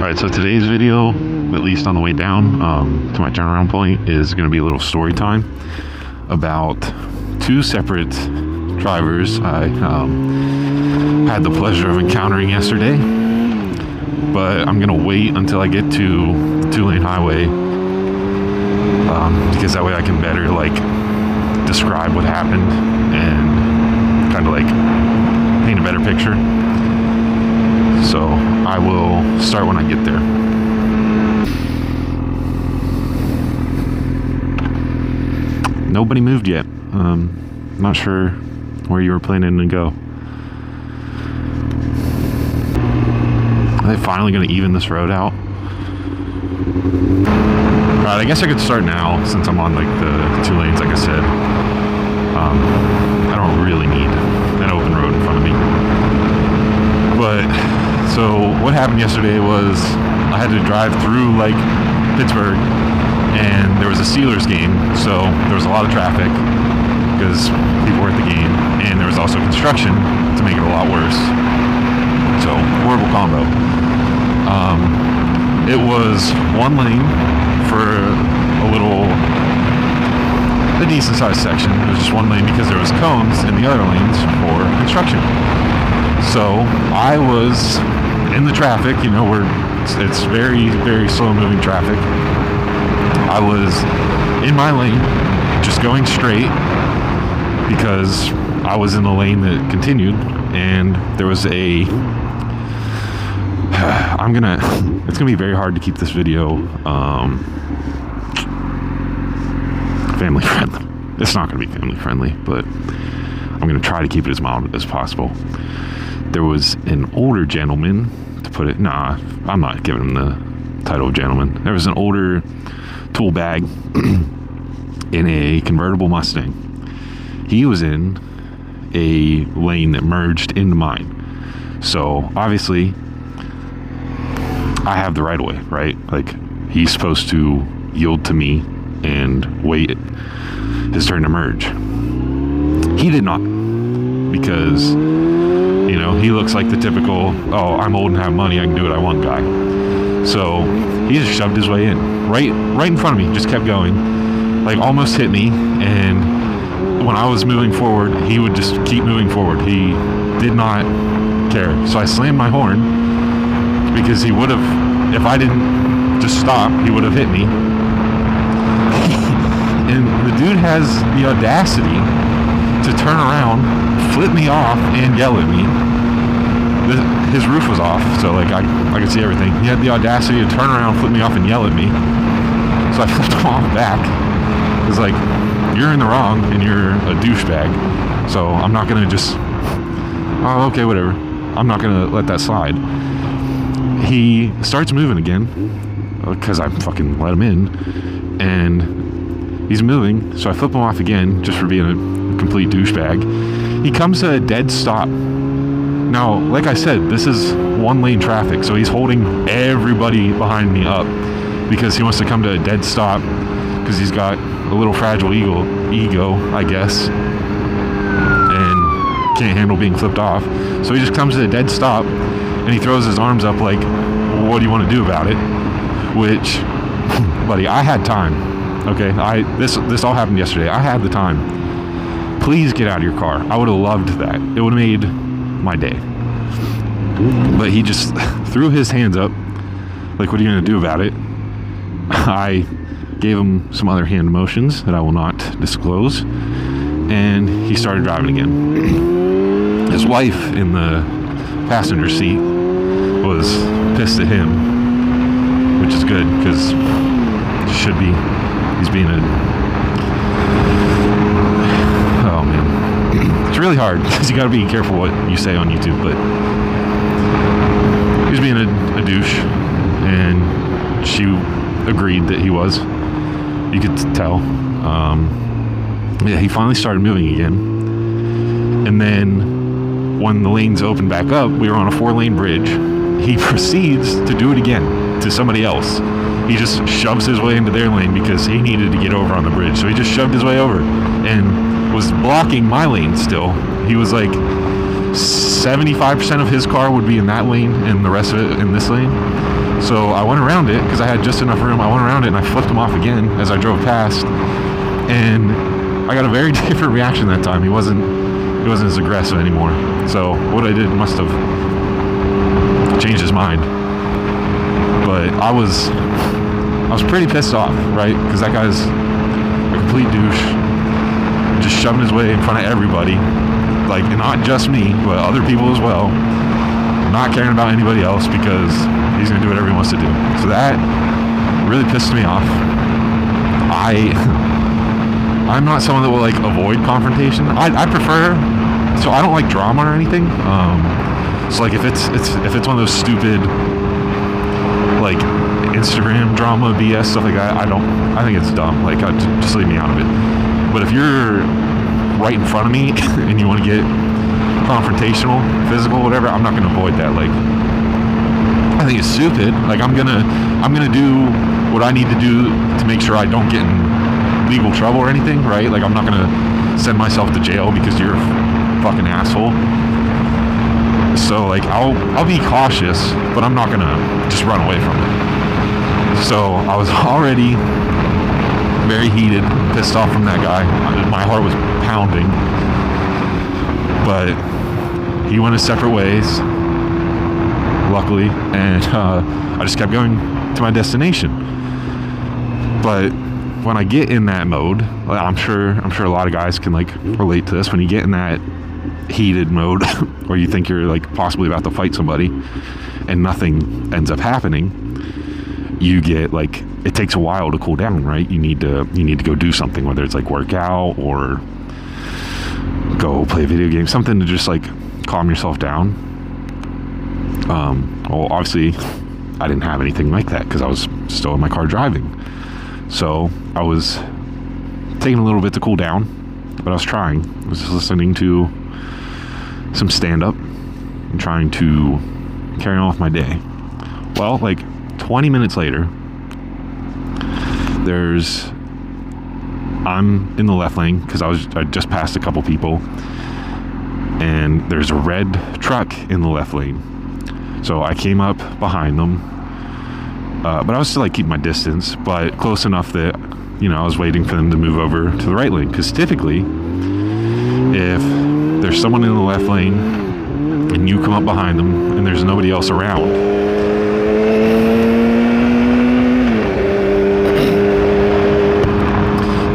Alright, so today's video, at least on the way down to my turnaround point, is going to be a little story time about two separate drivers I had the pleasure of encountering yesterday. But I'm going to wait until I get to the 2-lane highway because that way I can better describe what happened and kind of paint a better picture. So I will start when I get there. Nobody moved yet. Not sure where you were planning to go. Are they finally going to even this road out? Alright, I guess I could start now since I'm on the 2 lanes, like I said. I don't really need an open road in front of me. But so what happened yesterday was I had to drive through Pittsburgh, and there was a Steelers game, so there was a lot of traffic because people were at the game, and there was also construction to make it a lot worse. So horrible combo. It was 1 lane for a decent sized section. It was just 1 lane because there was cones in the other lanes for construction. So I was in the traffic, it's very, very slow moving traffic. I was in my lane, just going straight because I was in the lane that continued, and there was it's gonna be very hard to keep this video family friendly. It's not gonna be family friendly, but I'm gonna try to keep it as mild as possible. There was an older gentleman, I'm not giving him the title of gentleman. There was an older tool bag in a convertible Mustang. He was in a lane that merged into mine. So obviously I have the right of way, right? He's supposed to yield to me and wait his turn to merge. He did not, because he looks like the typical, oh, I'm old and have money, I can do what I want guy. So he just shoved his way in, right in front of me, just kept going, almost hit me. And when I was moving forward, he would just keep moving forward. He did not care. So I slammed my horn because he would have, if I didn't just stop, he would have hit me. And the dude has the audacity to turn around, flip me off, and yell at me. His roof was off, so I could see everything. He had the audacity to turn around, flip me off, and yell at me. So I flipped him off back. It was you're in the wrong, and you're a douchebag. So I'm not gonna just, oh, okay, whatever. I'm not gonna let that slide. He starts moving again, because I fucking let him in, and he's moving, so I flip him off again, just for being a complete douchebag. He comes to a dead stop. Now, like I said, this is 1 lane traffic, so he's holding everybody behind me up because he wants to come to a dead stop because he's got a little fragile ego, I guess, and can't handle being flipped off. So he just comes to a dead stop and he throws his arms up what do you want to do about it? Which, buddy, I had time. Okay, this all happened yesterday. I had the time. Please get out of your car. I would have loved that. It would have made my day. But he just threw his hands up what are you going to do about it? I gave him some other hand motions that I will not disclose, and he started driving again. His wife in the passenger seat was pissed at him, which is good because should be. He's being oh man, it's really hard because you got to be careful what you say on YouTube, but he was being a douche, and she agreed that he was. You could tell. Yeah, he finally started moving again, and then when the lanes opened back up, we were on a 4-lane bridge. He proceeds to do it again to somebody else. He just shoves his way into their lane because he needed to get over on the bridge. So he just shoved his way over and was blocking my lane still. He was 75% of his car would be in that lane and the rest of it in this lane. So I went around it because I had just enough room. I went around it and I flipped him off again as I drove past, and I got a very different reaction that time. He wasn't as aggressive anymore. So what I did must have changed his mind. But I was pretty pissed off, right? Because that guy's a complete douche, just shoving his way in front of everybody, like, and not just me, but other people as well, not caring about anybody else because he's gonna do whatever he wants to do. So that really pissed me off. I'm not someone that will like avoid confrontation. I prefer, so I don't like drama or anything. So like if it's one of those stupid like Instagram drama BS stuff like that, I think it's dumb. Like just leave me out of it. But if you're right in front of me and you want to get confrontational, physical, whatever, I'm not going to avoid that. Like, I think it's stupid. Like I'm gonna do what I need to do to make sure I don't get in legal trouble or anything, right? Like I'm not gonna send myself to jail because you're a fucking asshole. So like I'll be cautious, but I'm not gonna just run away from it. So I was already very heated, pissed off from that guy. My heart was pounding, but he went his separate ways, luckily, and I just kept going to my destination. But when I get in that mode, I'm sure a lot of guys can like relate to this. When you get in that heated mode where you think you're like possibly about to fight somebody and nothing ends up happening, you get like, it takes a while to cool down, right? You need to go do something, whether it's like work out or go play a video game, something to just like calm yourself down. Well, obviously I didn't have anything like that because I was still in my car driving. So I was taking a little bit to cool down, but I was trying. I was just listening to some stand-up and trying to carry on with my day. Well, like 20 minutes later, I'm in the left lane because I just passed a couple people, and there's a red truck in the left lane. So I came up behind them, but I was still like keeping my distance, but close enough that, you know, I was waiting for them to move over to the right lane. Because typically, if there's someone in the left lane and you come up behind them and there's nobody else around,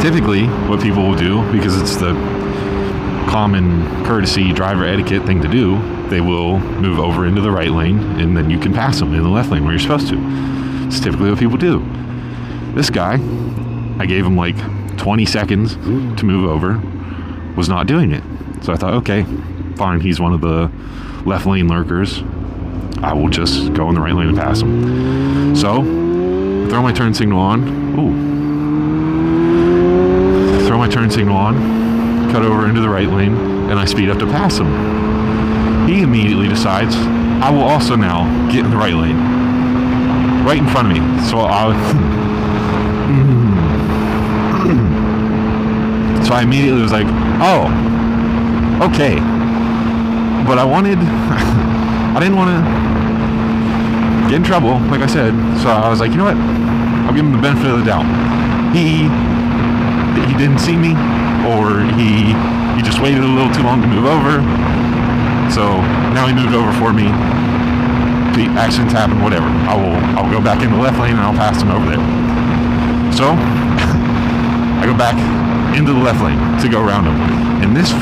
typically what people will do, because it's the common courtesy driver etiquette thing to do, they will move over into the right lane and then you can pass them in the left lane where you're supposed to. It's typically what people do. This guy, I gave him like 20 seconds to move over, was not doing it. So I thought, okay, fine, he's one of the left lane lurkers. I will just go in the right lane and pass him. So, throw my turn signal on. Throw my turn signal on, cut over into the right lane, and I speed up to pass him. He immediately decides, I will also now get in the right lane, right in front of me. So so I immediately was like, oh, okay. But I didn't want to get in trouble, like I said. So I was like, you know what? I'll give him the benefit of the doubt. He didn't see me, or he just waited a little too long to move over. So now he moved over for me. The accidents happen, whatever. I'll go back in the left lane and I'll pass him over there. So I go back into the left lane to go around him, and this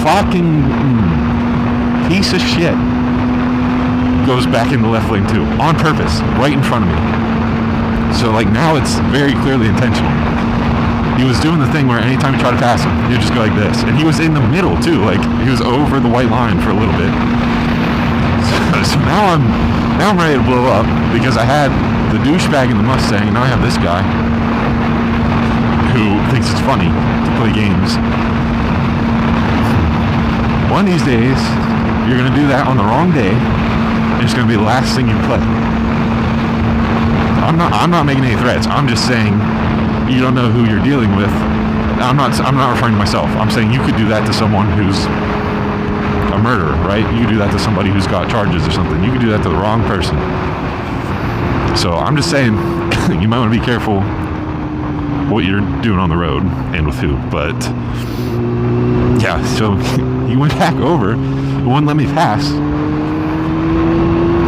fucking piece of shit goes back in the left lane too, on purpose, right in front of me. So like now it's very clearly intentional. He was doing the thing where anytime you try to pass him, you just go like this. And he was in the middle too, like he was over the white line for a little bit. So now I'm ready to blow up because I had the douchebag in the Mustang, and now I have this guy who thinks it's funny to play games. One of these days, you're gonna do that on the wrong day, and it's gonna be the last thing you play. I'm not making any threats. I'm just saying you don't know who you're dealing with. I'm not referring to myself. I'm saying you could do that to someone who's a murderer, right? You could do that to somebody who's got charges or something. You could do that to the wrong person. So I'm just saying, you might want to be careful what you're doing on the road and with who. But yeah, so he went back over and wouldn't let me pass.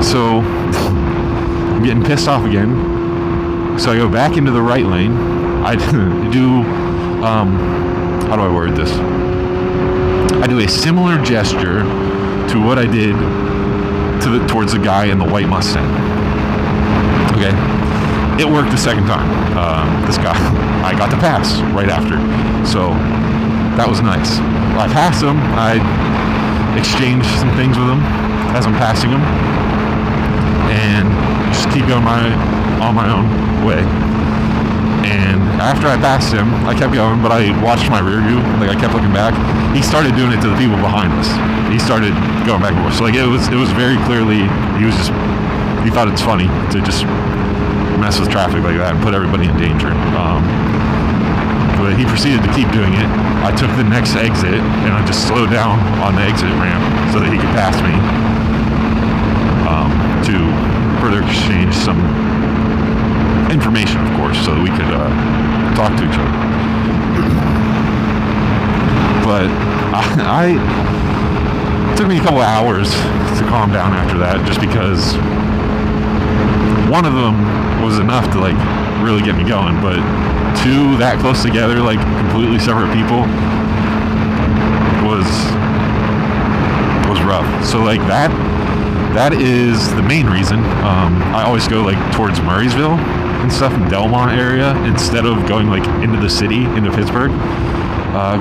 So I'm getting pissed off again. So I go back into the right lane. I do, how do I word this? I do a similar gesture to what I did towards the guy in the white Mustang. Okay, it worked the second time. This guy, I got to pass right after, so that was nice. I passed him. I exchanged some things with him as I'm passing him, and just keep going on my own way. And after I passed him, I kept going, but I watched my rear view. Like, I kept looking back. He started doing it to the people behind us. He started going back and forth. So like it was very clearly he thought it's funny to just mess with traffic like that and put everybody in danger. But he proceeded to keep doing it. I took the next exit and I just slowed down on the exit ramp so that he could pass me, to further exchange some information, of course, so that we could talk to each other. But it took me a couple of hours to calm down after that, just because one of them was enough to like really get me going, but two that close together, like completely separate people, was rough. So like that is the main reason I always go like towards Murraysville and stuff in Delmont area instead of going like into the city, into Pittsburgh,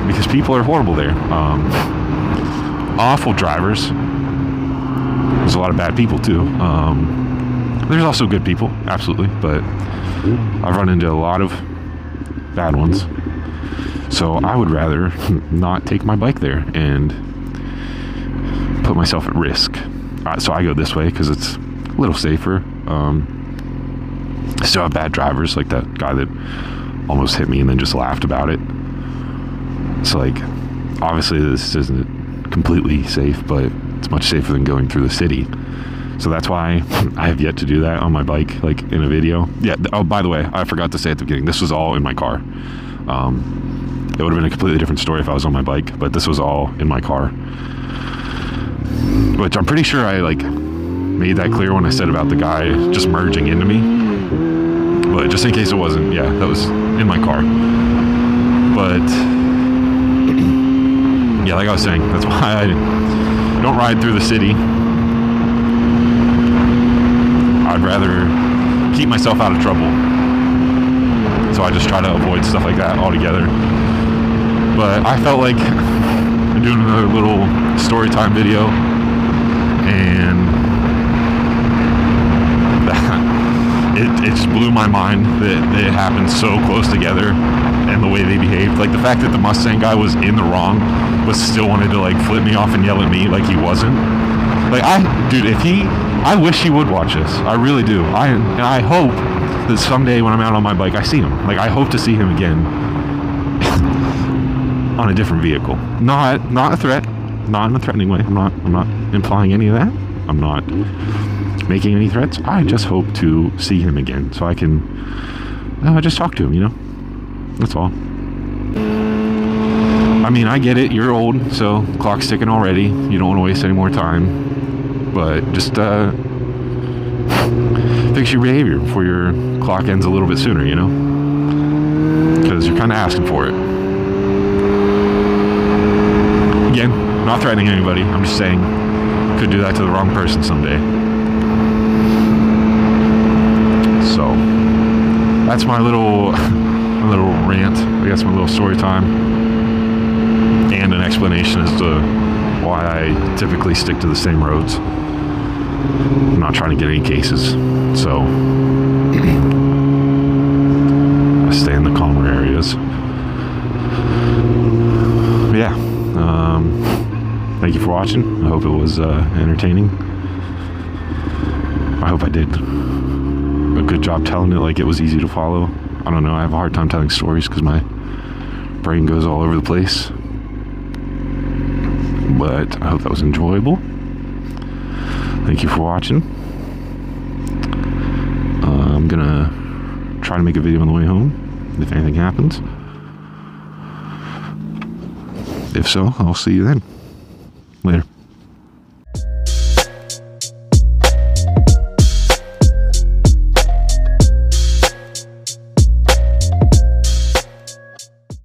because people are horrible there. Awful drivers. There's a lot of bad people too. There's also good people, absolutely, but I've run into a lot of bad ones. So I would rather not take my bike there and put myself at risk. So I go this way because it's a little safer. I still have bad drivers, like that guy that almost hit me and then just laughed about it. So like, obviously this isn't completely safe, but it's much safer than going through the city. So that's why I have yet to do that on my bike, like in a video. Yeah. Oh, by the way, I forgot to say at the beginning, this was all in my car. It would have been a completely different story if I was on my bike, but this was all in my car. Which I'm pretty sure I like made that clear when I said about the guy just merging into me. But just in case it wasn't, yeah, that was in my car. But yeah, like I was saying, that's why I don't ride through the city. I'd rather keep myself out of trouble. So I just try to avoid stuff like that altogether. But I felt like I'm doing another little story time video, and it just blew my mind that it happened so close together and the way they behaved. Like the fact that the Mustang guy was in the wrong but still wanted to like flip me off and yell at me like he wasn't. Like I wish he would watch this. I really do. I hope that someday when I'm out on my bike I see him. Like I hope to see him again on a different vehicle. Not a threat. Not in a threatening way. I'm not implying any of that. I'm not making any threats. I just hope to see him again so I can just talk to him, you know? That's all. I mean, I get it. You're old, so clock's ticking already. You don't want to waste any more time. But just fix your behavior before your clock ends a little bit sooner, you know? Because you're kind of asking for it. Again, not threatening anybody. I'm just saying, could do that to the wrong person someday. So that's my little rant, I guess, my little story time, and an explanation as to why I typically stick to the same roads. I'm not trying to get any cases, so I stay in the calmer areas. But yeah, thank you for watching. I hope it was entertaining. I hope I did a good job telling it, like it was easy to follow. I don't know, I have a hard time telling stories because my brain goes all over the place. But I hope that was enjoyable. Thank you for watching. try to make a video on the way home if anything happens. If so, I'll see you then. Later.